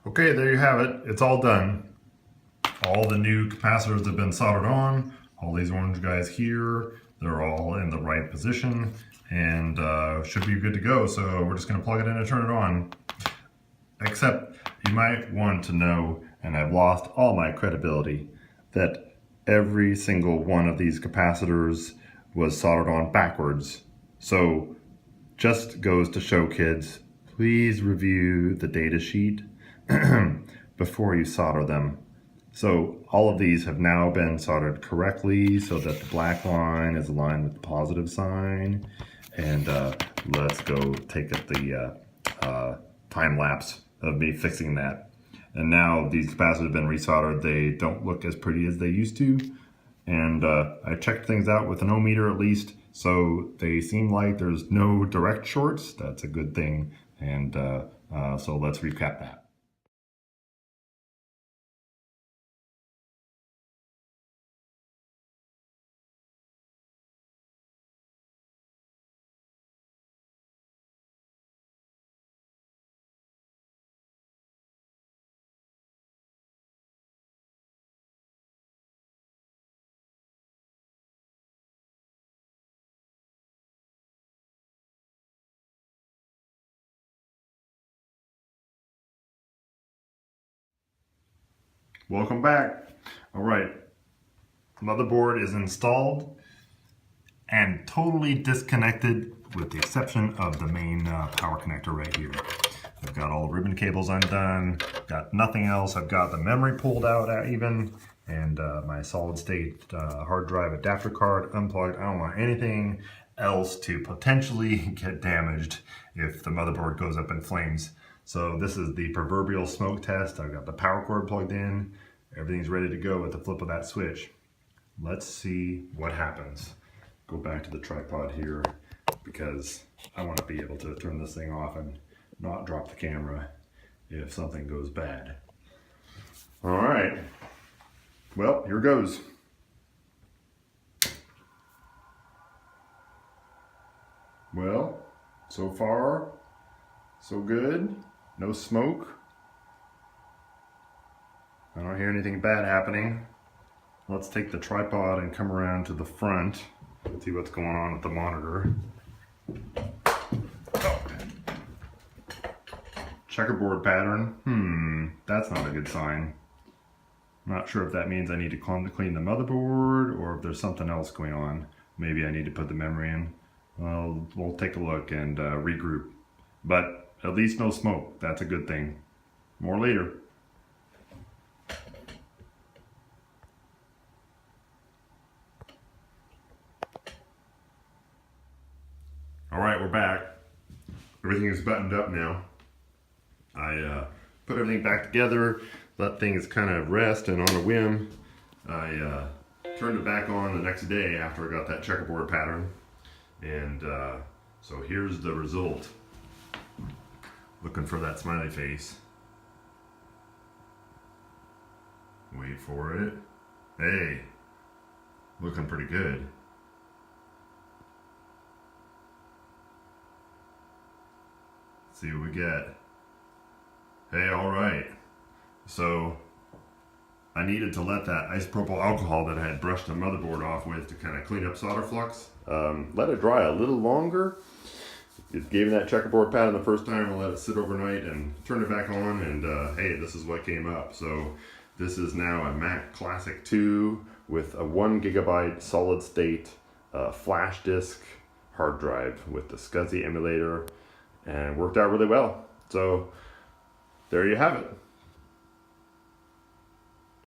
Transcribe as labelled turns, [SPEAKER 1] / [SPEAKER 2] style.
[SPEAKER 1] Okay, there you have it. It's all done. All the new capacitors have been soldered on. All these orange guys here, they're all in the right position and should be good to go. So we're just going to plug it in and turn it on. Except you might want to know, and I've lost all my credibility, that every single one of these capacitors was soldered on backwards. So just goes to show, kids, please review the data sheet before you solder them. So all of these have now been soldered correctly so that the black line is aligned with the positive sign. And let's go take the time lapse of me fixing that. And now these capacitors have been resoldered. They don't look as pretty as they used to. And I checked things out with an ohm meter at least, so they seem like there's no direct shorts. That's a good thing. And so let's recap that. Welcome back. All right, motherboard is installed and totally disconnected with the exception of the main power connector right here. I've got all the ribbon cables undone, got nothing else. I've got the memory pulled out even, and my solid state hard drive adapter card unplugged. I don't want anything else to potentially get damaged if the motherboard goes up in flames. So this is the proverbial smoke test. I've got the power cord plugged in. Everything's ready to go with the flip of that switch. Let's see what happens. Go back to the tripod here because I want to be able to turn this thing off and not drop the camera if something goes bad. All right, well, here goes. Well, so far, so good. No smoke. I don't hear anything bad happening. Let's take the tripod and come around to the front. See what's going on with the monitor. Oh. Checkerboard pattern. That's not a good sign. I'm not sure if that means I need to clean the motherboard or if there's something else going on. Maybe I need to put the memory in. Well, we'll take a look and regroup. But at least no smoke. That's a good thing. More later. All right, we're back. Everything is buttoned up now. I put everything back together, let things kind of rest, and on a whim, I turned it back on the next day after I got that checkerboard pattern. And so here's the result. Looking for that smiley face. Wait for it. Hey, looking pretty good. See what we get. Hey, all right. So I needed to let that isopropyl alcohol that I had brushed the motherboard off with to kind of clean up solder flux. Let it dry a little longer. It gave me that checkerboard pattern the first time. I let it sit overnight and turned it back on, and hey, this is what came up. So this is now a Mac Classic 2 with a 1 GB solid state flash disk hard drive with the SCSI emulator, and worked out really well. So there you have it.